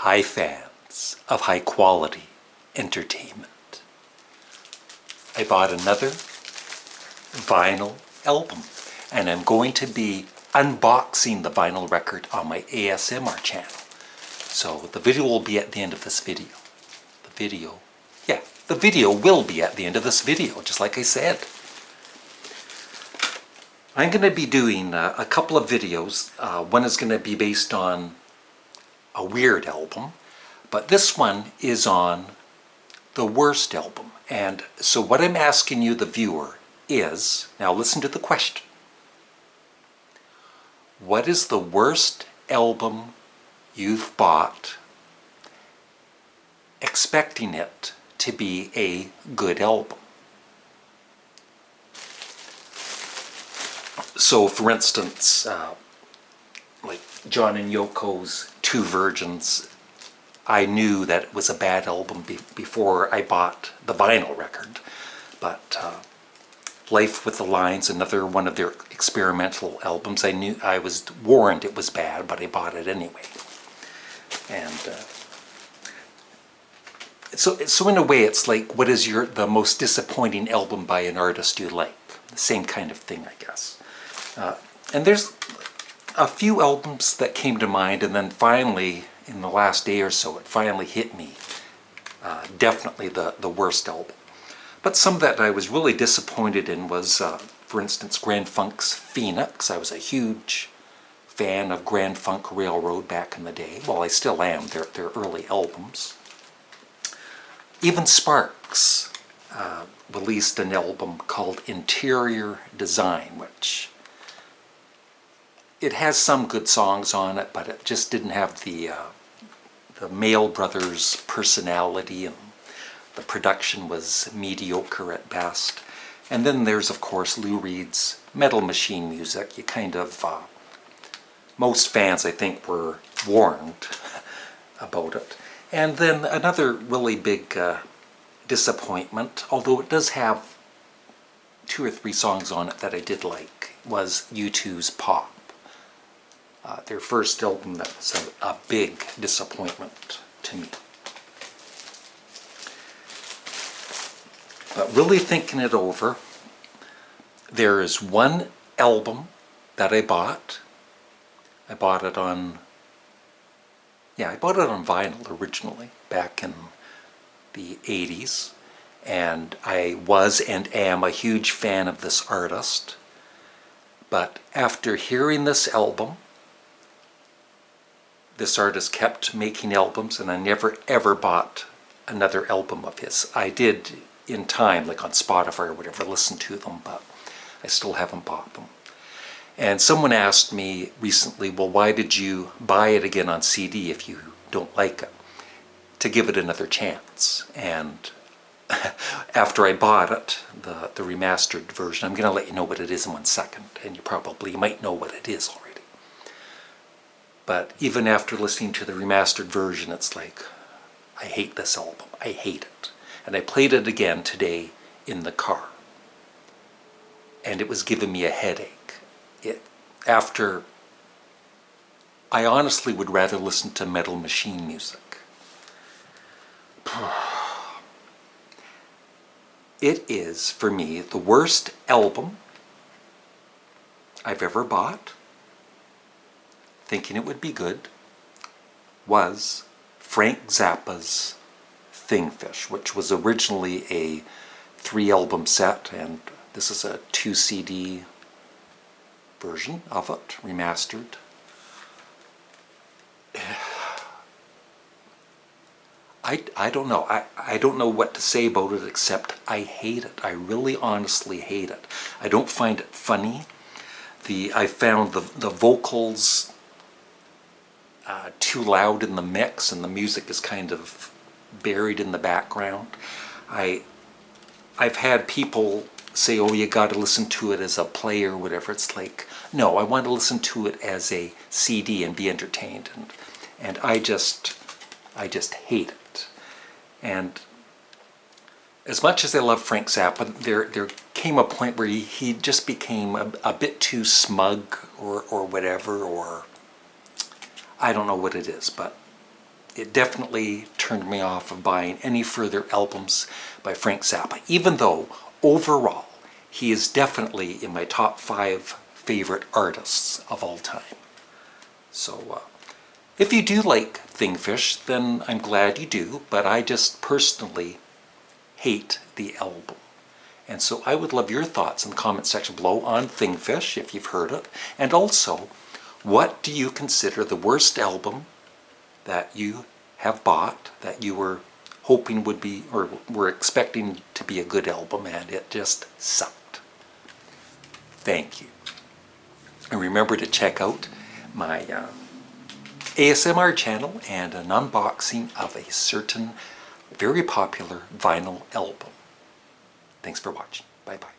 Hi fans of high quality entertainment. I bought another vinyl album and I'm going to be unboxing the vinyl record on my ASMR channel. So the video will be at the end of this video. The video will be at the end of this video, just like I said. I'm going to be doing a couple of videos. One is going to be based on a weird album, but this one is on the worst album. And so what I'm asking you, the viewer, is, now listen to the question. What is the worst album you've bought expecting it to be a good album? So for instance, like John and Yoko's Two Virgins, I knew that it was a bad album before I bought the vinyl record. But Life with the Lines, another one of their experimental albums, I was warned it was bad, but I bought it anyway. And so in a way, it's like, what is the most disappointing album by an artist you like? The same kind of thing, I guess. And there's a few albums that came to mind, and then finally, in the last day or so, it finally hit me. Definitely the worst album. But some that I was really disappointed in was, for instance, Grand Funk's Phoenix. I was a huge fan of Grand Funk Railroad back in the day. Well, I still am, their early albums. Even Sparks released an album called Interior Design, which it has some good songs on it, but it just didn't have the Mael brothers' personality, and the production was mediocre at best. And then there's, of course, Lou Reed's Metal Machine Music. You kind of, most fans, I think, were warned about it. And then another really big disappointment, although it does have 2 or 3 songs on it that I did like, was U2's Pop. Their first album that was a big disappointment to me. But really thinking it over, there is one album that I bought. I bought it on vinyl originally, back in the 80s. And I was and am a huge fan of this artist. But after hearing this album, this artist kept making albums, and I never ever bought another album of his. I did in time, like on Spotify or whatever, listen to them, but I still haven't bought them. And someone asked me recently, well, why did you buy it again on CD if you don't like it? To give it another chance. And after I bought it, the remastered version, I'm going to let you know what it is in 1 second, and you probably might know what it is already. But even after listening to the remastered version, it's like, I hate this album. I hate it. And I played it again today in the car. And it was giving me a headache. I honestly would rather listen to Metal Machine music. It is, for me, the worst album I've ever bought, thinking it would be good, was Frank Zappa's Thingfish, which was originally a 3-album set, and this is a 2 CD version of it, remastered. I don't know. I don't know what to say about it, except I hate it. I really honestly hate it. I don't find it funny. I found the vocals too loud in the mix, and the music is kind of buried in the background. I've had people say, oh, you got to listen to it as a play or whatever. It's like, no, I want to listen to it as a CD and be entertained. And I just hate it. And as much as I love Frank Zappa, there came a point where he just became a bit too smug or whatever, or I don't know what it is, but it definitely turned me off of buying any further albums by Frank Zappa, even though overall he is definitely in my top 5 favorite artists of all time. So if you do like Thingfish, then I'm glad you do, but I just personally hate the album. And so I would love your thoughts in the comment section below on Thingfish, if you've heard it. And also, what do you consider the worst album that you have bought, that you were hoping would be, or were expecting to be a good album, and it just sucked? Thank you. And remember to check out my ASMR channel and an unboxing of a certain very popular vinyl album. Thanks for watching. Bye-bye.